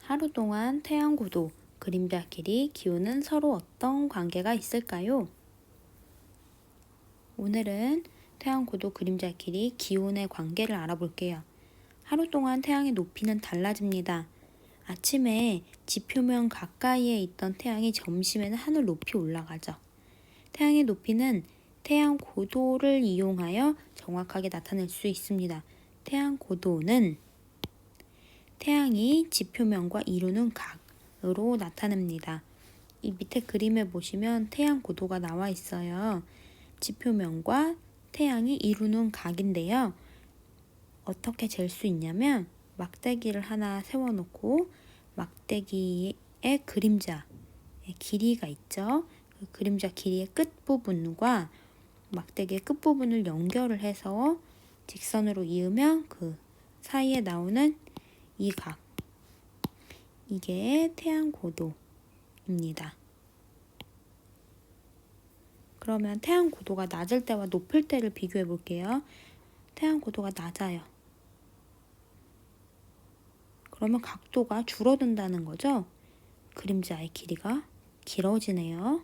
하루 동안 태양 고도, 그림자 길이, 기온은 서로 어떤 관계가 있을까요? 오늘은 태양 고도, 그림자 길이, 기온의 관계를 알아볼게요. 하루 동안 태양의 높이는 달라집니다. 아침에 지표면 가까이에 있던 태양이 점심에는 하늘 높이 올라가죠. 태양의 높이는 태양 고도를 이용하여 정확하게 나타낼 수 있습니다. 태양 고도는 태양이 지표면과 이루는 각으로 나타냅니다. 이 밑에 그림에 보시면 태양 고도가 나와 있어요. 지표면과 태양이 이루는 각인데요. 어떻게 잴 수 있냐면 막대기를 하나 세워놓고 막대기의 그림자의 길이가 있죠. 그 그림자 길이의 끝부분과 막대기의 끝부분을 연결을 해서 직선으로 이으면 그 사이에 나오는 이 각, 이게 태양 고도입니다. 그러면 태양 고도가 낮을 때와 높을 때를 비교해 볼게요. 태양 고도가 낮아요. 그러면 각도가 줄어든다는 거죠. 그림자의 길이가 길어지네요.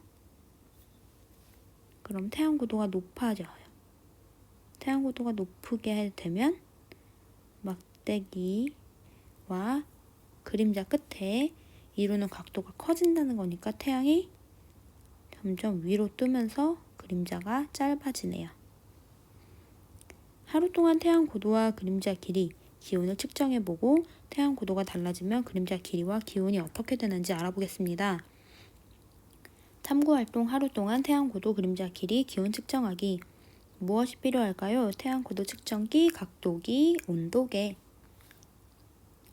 그럼 태양 고도가 높아져요. 태양 고도가 높게 되면 막대기와 그림자 끝에 이루는 각도가 커진다는 거니까 태양이 점점 위로 뜨면서 그림자가 짧아지네요. 하루 동안 태양 고도와 그림자 길이, 기온을 측정해보고 태양 고도가 달라지면 그림자 길이와 기온이 어떻게 되는지 알아보겠습니다. 탐구활동 하루 동안 태양 고도, 그림자 길이, 기온 측정하기. 무엇이 필요할까요? 태양 고도 측정기, 각도기, 온도계.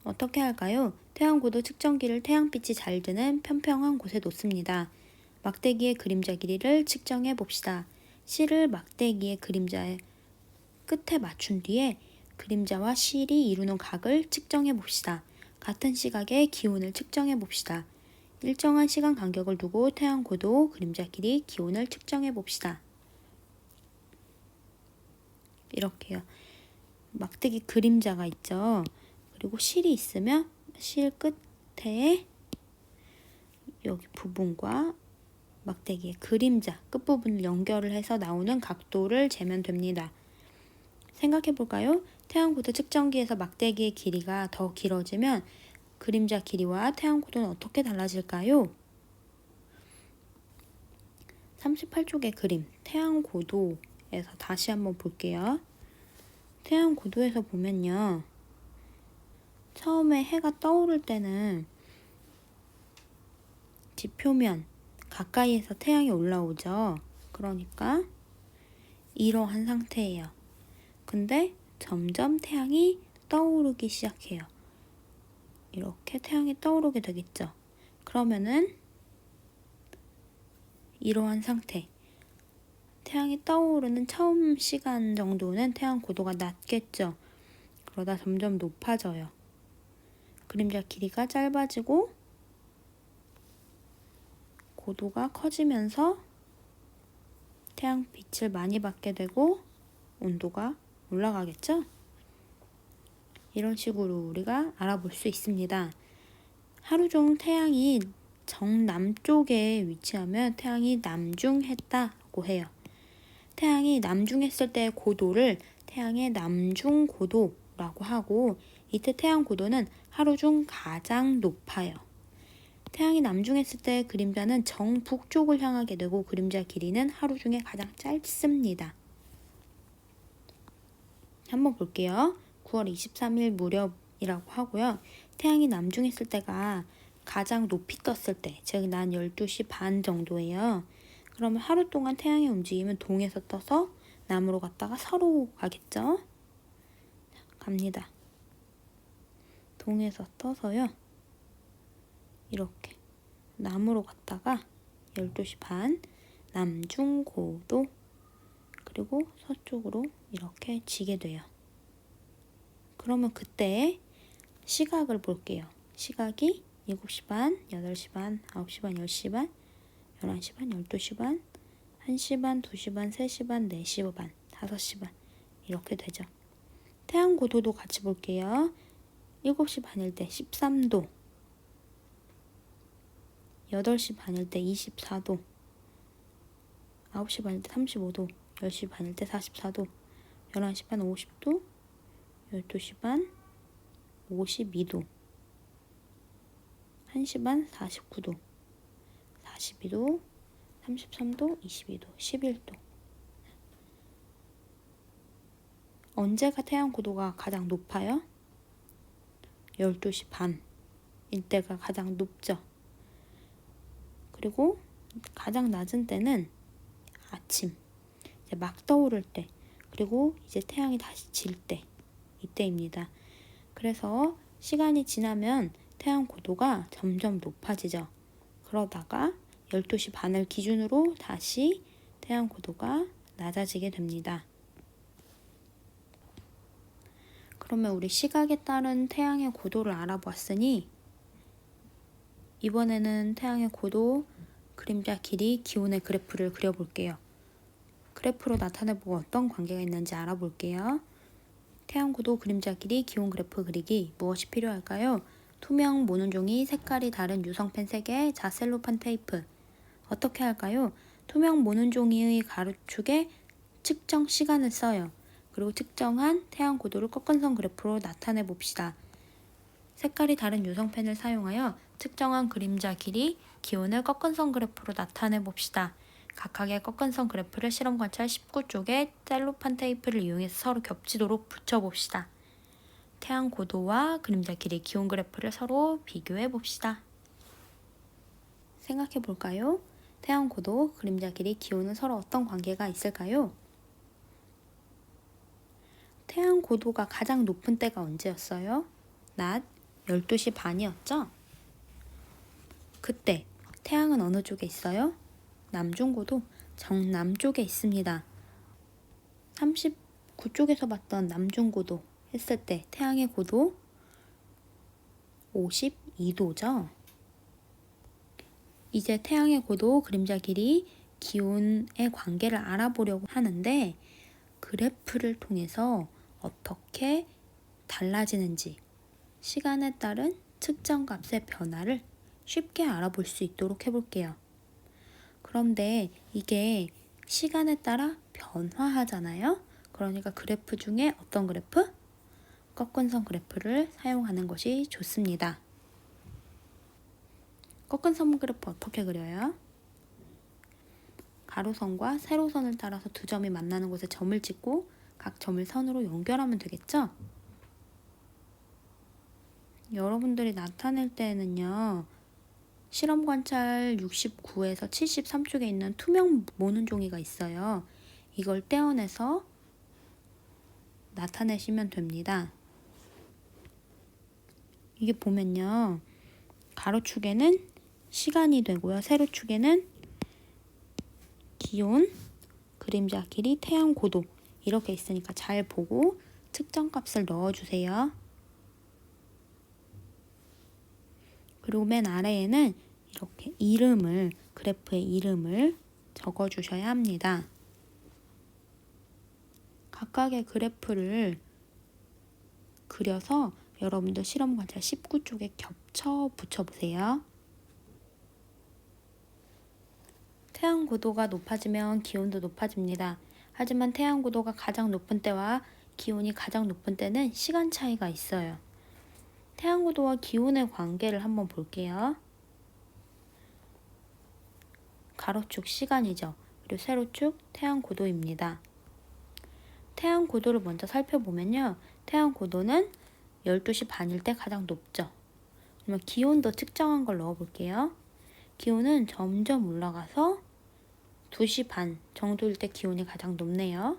어떻게 할까요? 태양 고도 측정기를 태양빛이 잘 드는 평평한 곳에 놓습니다. 막대기의 그림자 길이를 측정해 봅시다. 실을 막대기의 그림자의 끝에 맞춘 뒤에 그림자와 실이 이루는 각을 측정해 봅시다. 같은 시각의 기온을 측정해 봅시다. 일정한 시간 간격을 두고 태양 고도, 그림자 길이, 기온을 측정해 봅시다. 이렇게요. 막대기 그림자가 있죠. 그리고 실이 있으면 실 끝에 여기 부분과 막대기의 그림자 끝부분을 연결을 해서 나오는 각도를 재면 됩니다. 생각해 볼까요? 태양 고도 측정기에서 막대기의 길이가 더 길어지면 그림자 길이와 태양 고도는 어떻게 달라질까요? 38쪽의 그림, 태양 고도에서 다시 한번 볼게요. 태양 고도에서 보면요. 처음에 해가 떠오를 때는 지표면 가까이에서 태양이 올라오죠. 그러니까 이러한 상태예요. 근데 점점 태양이 떠오르기 시작해요. 이렇게 태양이 떠오르게 되겠죠. 그러면은 이러한 상태, 태양이 떠오르는 처음 시간 정도는 태양 고도가 낮겠죠. 그러다 점점 높아져요. 그림자 길이가 짧아지고 고도가 커지면서 태양빛을 많이 받게 되고 온도가 올라가겠죠? 이런 식으로 우리가 알아볼 수 있습니다. 하루 중 태양이 정남쪽에 위치하면 태양이 남중했다고 해요. 태양이 남중했을 때의 고도를 태양의 남중 고도라고 하고 이때 태양 고도는 하루 중 가장 높아요. 태양이 남중했을 때 그림자는 정북쪽을 향하게 되고 그림자 길이는 하루 중에 가장 짧습니다. 한번 볼게요. 9월 23일 무렵이라고 하고요. 태양이 남중했을 때가 가장 높이 떴을 때, 즉 난 12시 반 정도예요. 그러면 하루 동안 태양의 움직임은 동에서 떠서 남으로 갔다가 서로 가겠죠? 갑니다. 동에서 떠서요. 이렇게 남으로 갔다가 12시 반 남중고도 그리고 서쪽으로 이렇게 지게 돼요. 그러면 그때 시각을 볼게요. 시각이 7시 반, 8시 반, 9시 반, 10시 반, 11시 반, 12시 반, 1시 반, 2시 반, 3시 반, 4시 반, 5시 반 이렇게 되죠. 태양 고도도 같이 볼게요. 7시 반일 때 13도, 8시 반일 때 24도, 9시 반일 때 35도, 10시 반일 때 44도, 11시 반 50도, 12시 반 52도, 1시 반 49도, 42도, 33도, 22도, 11도. 언제가 태양 고도가 가장 높아요? 12시 반일 때가 가장 높죠. 그리고 가장 낮은 때는 아침, 이제 막 떠오를 때, 그리고 이제 태양이 다시 질 때, 이때입니다. 그래서 시간이 지나면 태양 고도가 점점 높아지죠. 그러다가 12시 반을 기준으로 다시 태양 고도가 낮아지게 됩니다. 그러면 우리 시각에 따른 태양의 고도를 알아보았으니 이번에는 태양의 고도, 그림자 길이, 기온의 그래프를 그려볼게요. 그래프로 나타내보고 어떤 관계가 있는지 알아볼게요. 태양 고도, 그림자 길이, 기온 그래프 그리기. 무엇이 필요할까요? 투명 모는 종이, 색깔이 다른 유성펜 3개, 자셀로판 테이프. 어떻게 할까요? 투명 모는 종이의 가로축에 측정 시간을 써요. 그리고 측정한 태양 고도를 꺾은 선 그래프로 나타내 봅시다. 색깔이 다른 유성펜을 사용하여 측정한 그림자 길이, 기온을 꺾은 선 그래프로 나타내 봅시다. 각각의 꺾은 선 그래프를 실험 관찰 19쪽에 셀로판 테이프를 이용해서 서로 겹치도록 붙여봅시다. 태양 고도와 그림자 길이, 기온 그래프를 서로 비교해 봅시다. 생각해 볼까요? 태양 고도, 그림자 길이, 기온은 서로 어떤 관계가 있을까요? 태양 고도가 가장 높은 때가 언제였어요? 낮 12시 반이었죠? 그때 태양은 어느 쪽에 있어요? 남중고도 정남쪽에 있습니다. 39쪽에서 봤던 남중고도 했을 때 태양의 고도 52도죠. 이제 태양의 고도, 그림자 길이, 기온의 관계를 알아보려고 하는데 그래프를 통해서 어떻게 달라지는지 시간에 따른 측정값의 변화를 쉽게 알아볼 수 있도록 해볼게요. 그런데 이게 시간에 따라 변화하잖아요. 그러니까 그래프 중에 어떤 그래프? 꺾은 선 그래프를 사용하는 것이 좋습니다. 꺾은 선 그래프 어떻게 그려요? 가로선과 세로선을 따라서 두 점이 만나는 곳에 점을 찍고 각 점을 선으로 연결하면 되겠죠? 여러분들이 나타낼 때는요. 실험 관찰 69에서 73쪽에 있는 투명 모는 종이가 있어요. 이걸 떼어내서 나타내시면 됩니다. 이게 보면요. 가로축에는 시간이 되고요. 세로축에는 기온, 그림자 길이, 태양 고도 이렇게 있으니까 잘 보고 측정값을 넣어주세요. 그리고 맨 아래에는 이렇게 그래프의 이름을 적어주셔야 합니다. 각각의 그래프를 그려서 여러분들 실험 관찰 19쪽에 겹쳐 붙여보세요. 태양 고도가 높아지면 기온도 높아집니다. 하지만 태양 고도가 가장 높은 때와 기온이 가장 높은 때는 시간 차이가 있어요. 태양 고도와 기온의 관계를 한번 볼게요. 가로축 시간이죠. 그리고 세로축 태양 고도입니다. 태양 고도를 먼저 살펴보면요. 태양 고도는 12시 반일 때 가장 높죠. 그러면 기온도 측정한 걸 넣어볼게요. 기온은 점점 올라가서 2시 반 정도일 때 기온이 가장 높네요.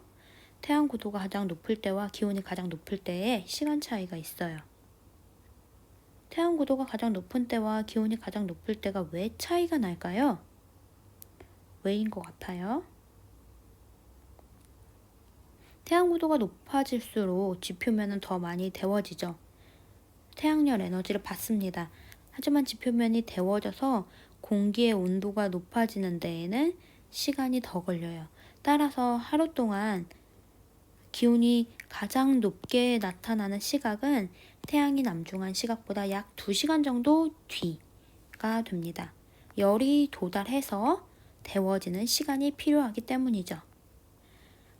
태양 고도가 가장 높을 때와 기온이 가장 높을 때의 시간 차이가 있어요. 태양 고도가 가장 높은 때와 기온이 가장 높을 때가 왜 차이가 날까요? 왜인 것 같아요? 태양 고도가 높아질수록 지표면은 더 많이 데워지죠. 태양열 에너지를 받습니다. 하지만 지표면이 데워져서 공기의 온도가 높아지는 데에는 시간이 더 걸려요. 따라서 하루 동안 기온이 가장 높게 나타나는 시각은 태양이 남중한 시각보다 약 2시간 정도 뒤가 됩니다. 열이 도달해서 데워지는 시간이 필요하기 때문이죠.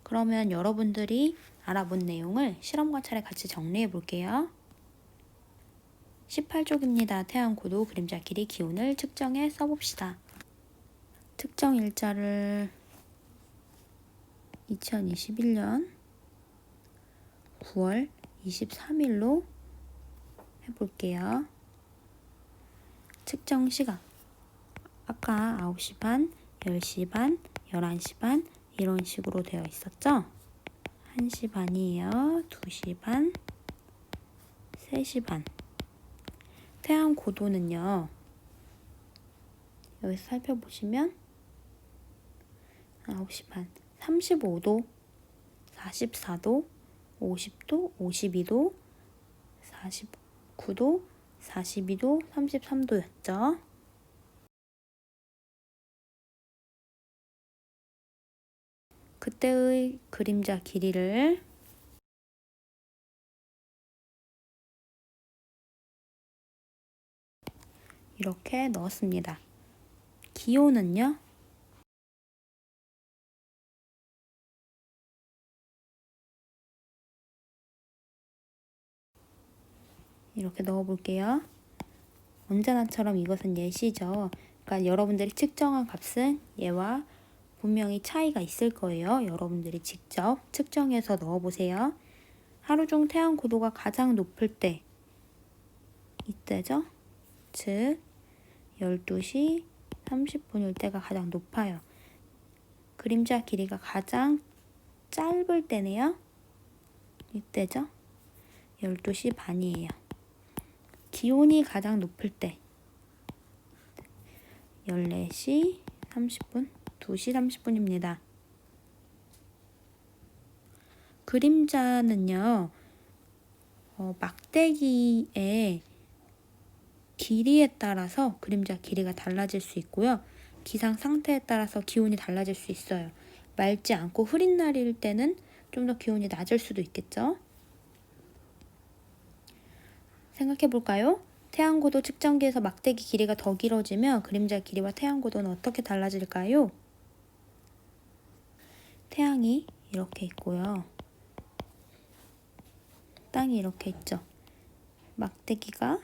그러면 여러분들이 알아본 내용을 실험과 차례 같이 정리해 볼게요. 18쪽입니다. 태양 고도, 그림자 길이, 기온을 측정해 써봅시다. 특정 일자를 2021년 9월 23일로 해볼게요. 측정 시각. 아까 9시 반, 10시 반, 11시 반 이런 식으로 되어 있었죠? 1시 반이에요. 2시 반, 3시 반. 태양 고도는요. 여기서 살펴보시면 9시 반, 35도, 44도, 50도, 52도, 49도, 42도, 33도였죠. 그때의 그림자 길이를 이렇게 넣었습니다. 기온은요. 이렇게 넣어볼게요. 언제나처럼 이것은 예시죠. 그러니까 여러분들이 측정한 값은 얘와 분명히 차이가 있을 거예요. 여러분들이 직접 측정해서 넣어보세요. 하루 중 태양 고도가 가장 높을 때 이때죠. 즉 12시 30분일 때가 가장 높아요. 그림자 길이가 가장 짧을 때네요. 이때죠. 12시 반이에요. 기온이 가장 높을 때 14시 30분, 2시 30분입니다. 그림자는요. 막대기의 길이에 따라서 그림자 길이가 달라질 수 있고요. 기상 상태에 따라서 기온이 달라질 수 있어요. 맑지 않고 흐린 날일 때는 좀 더 기온이 낮을 수도 있겠죠. 생각해 볼까요? 태양 고도 측정기에서 막대기 길이가 더 길어지면 그림자 길이와 태양 고도는 어떻게 달라질까요? 태양이 이렇게 있고요. 땅이 이렇게 있죠. 막대기가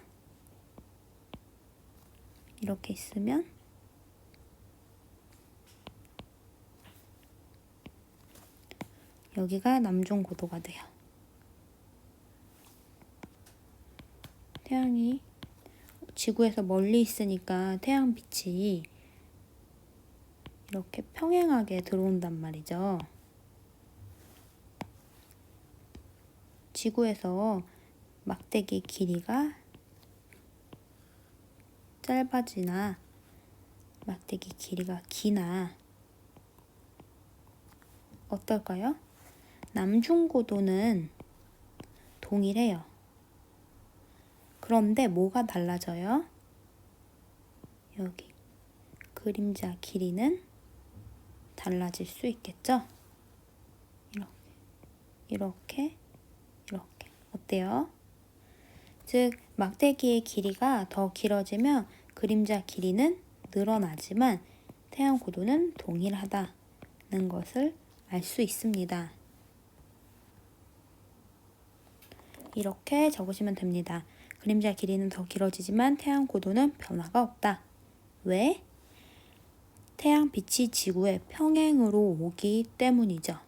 이렇게 있으면 여기가 남중 고도가 돼요. 태양이 지구에서 멀리 있으니까 태양 빛이 이렇게 평행하게 들어온단 말이죠. 지구에서 막대기 길이가 짧아지나 막대기 길이가 기나 어떨까요? 남중고도는 동일해요. 그런데 뭐가 달라져요? 여기 그림자 길이는 달라질 수 있겠죠? 이렇게 어때요? 즉 막대기의 길이가 더 길어지면 그림자 길이는 늘어나지만 태양 고도는 동일하다는 것을 알 수 있습니다. 이렇게 적으시면 됩니다. 그림자 길이는 더 길어지지만 태양 고도는 변화가 없다. 왜? 태양 빛이 지구의 평행으로 오기 때문이죠.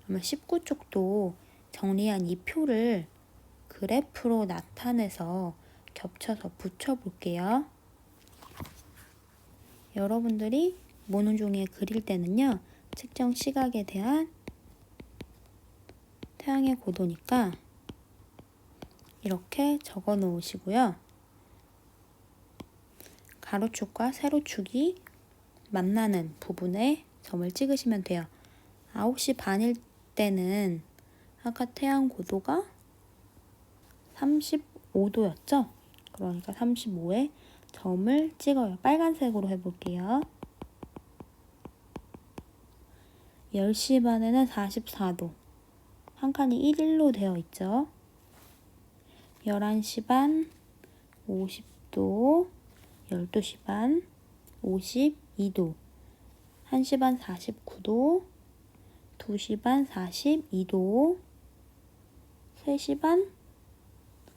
그러면 19쪽도 정리한 이 표를 그래프로 나타내서 겹쳐서 붙여볼게요. 여러분들이 모노종이에 그릴 때는요. 측정 시각에 대한 태양의 고도니까 이렇게 적어 놓으시고요. 가로축과 세로축이 만나는 부분에 점을 찍으시면 돼요. 9시 반일 때는 아까 태양 고도가 35도였죠? 그러니까 35에 점을 찍어요. 빨간색으로 해볼게요. 10시 반에는 44도. 한 칸이 1일로 되어 있죠. 11시 반, 50도, 12시 반 52도, 1시 반 49도, 2시 반 42도, 3시 반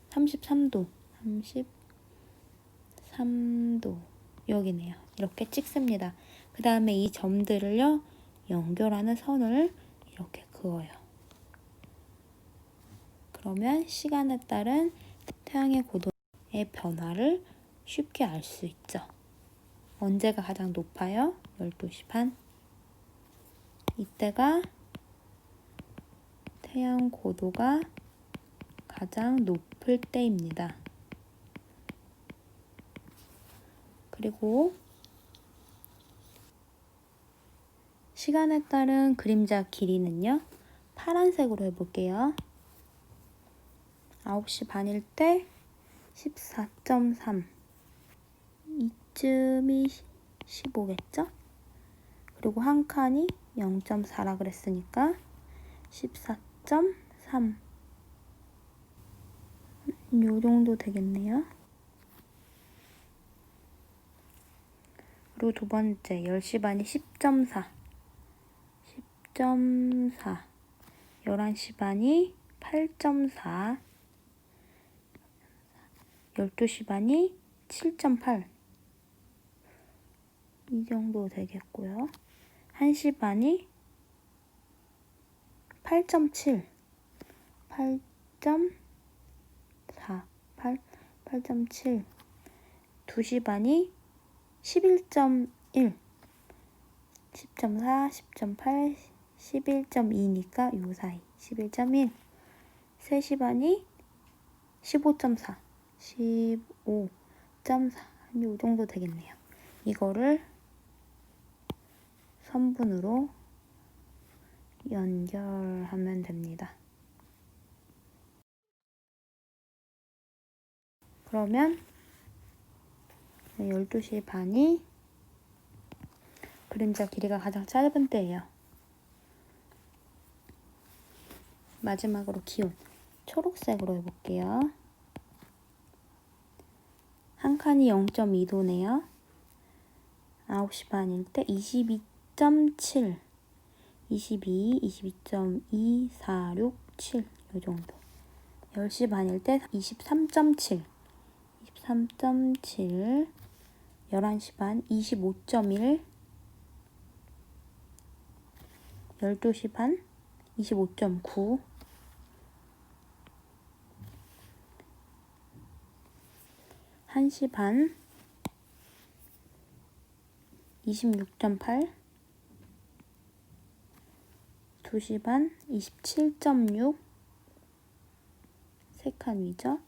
33도, 33도 여기네요. 이렇게 찍습니다. 그 다음에 이 점들을요, 연결하는 선을 이렇게 그어요. 그러면 시간에 따른 태양의 고도의 변화를 쉽게 알 수 있죠. 언제가 가장 높아요? 12시 반. 이때가 태양 고도가 가장 높을 때입니다. 그리고 시간에 따른 그림자 길이는요, 파란색으로 해볼게요. 9시 반일 때 14.3, 이쯤이 15겠죠? 그리고 한 칸이 0.4라 그랬으니까 14.3, 요 정도 되겠네요. 그리고 두 번째 10시 반이 10.4, 10.4, 11시 반이 8.4, 12시 반이 7.8, 이 정도 되겠고요. 1시 반이 8.7, 8.4, 8.7, 2시 반이 11.1, 10.4, 10.8, 11.2니까 요 사이 11.1, 3시 반이 15.4, 15.4, 요 정도 되겠네요. 이거를 선분으로 연결하면 됩니다. 그러면 12시 반이 그림자 길이가 가장 짧은 때예요. 마지막으로 기온, 초록색으로 해볼게요. 한 칸이 0.2도네요. 9시 반일 때 22.7, 22, 22.2, 4, 6, 7, 요 정도. 10시 반일 때 23.7, 23.7, 11시 반 25.1, 12시 반 25.9, 1시 반 26.8, 2시 반 27.6, 3칸 위죠.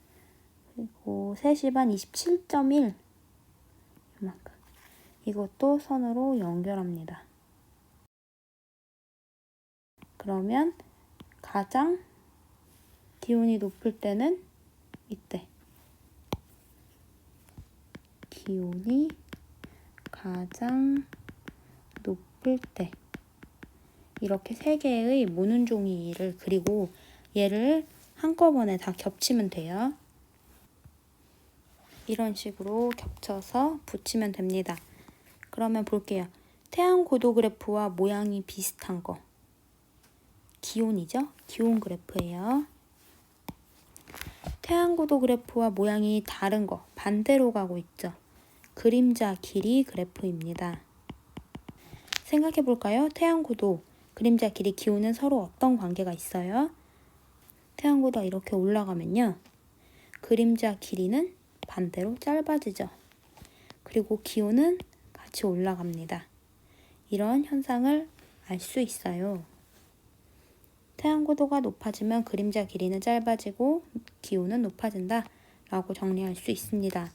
그리고 3시 반 27.1, 이만큼. 이것도 선으로 연결합니다. 그러면 가장 기온이 높을 때는 이때. 기온이 가장 높을 때. 이렇게 3개의 무는 종이를 그리고 얘를 한꺼번에 다 겹치면 돼요. 이런 식으로 겹쳐서 붙이면 됩니다. 그러면 볼게요. 태양 고도 그래프와 모양이 비슷한 거. 기온이죠? 기온 그래프예요. 태양 고도 그래프와 모양이 다른 거, 반대로 가고 있죠. 그림자 길이 그래프입니다. 생각해 볼까요? 태양 고도, 그림자 길이, 기온은 서로 어떤 관계가 있어요? 태양 고도가 이렇게 올라가면요. 그림자 길이는 반대로 짧아지죠. 그리고 기온은 같이 올라갑니다. 이런 현상을 알 수 있어요. 태양 고도가 높아지면 그림자 길이는 짧아지고 기온은 높아진다 라고 정리할 수 있습니다.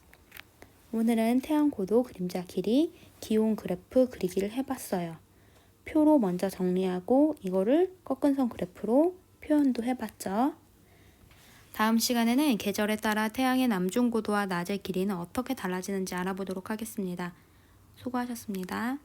오늘은 태양 고도, 그림자 길이, 기온 그래프 그리기를 해봤어요. 표로 먼저 정리하고 이거를 꺾은 선 그래프로 표현도 해봤죠. 다음 시간에는 계절에 따라 태양의 남중 고도와 낮의 길이는 어떻게 달라지는지 알아보도록 하겠습니다. 수고하셨습니다.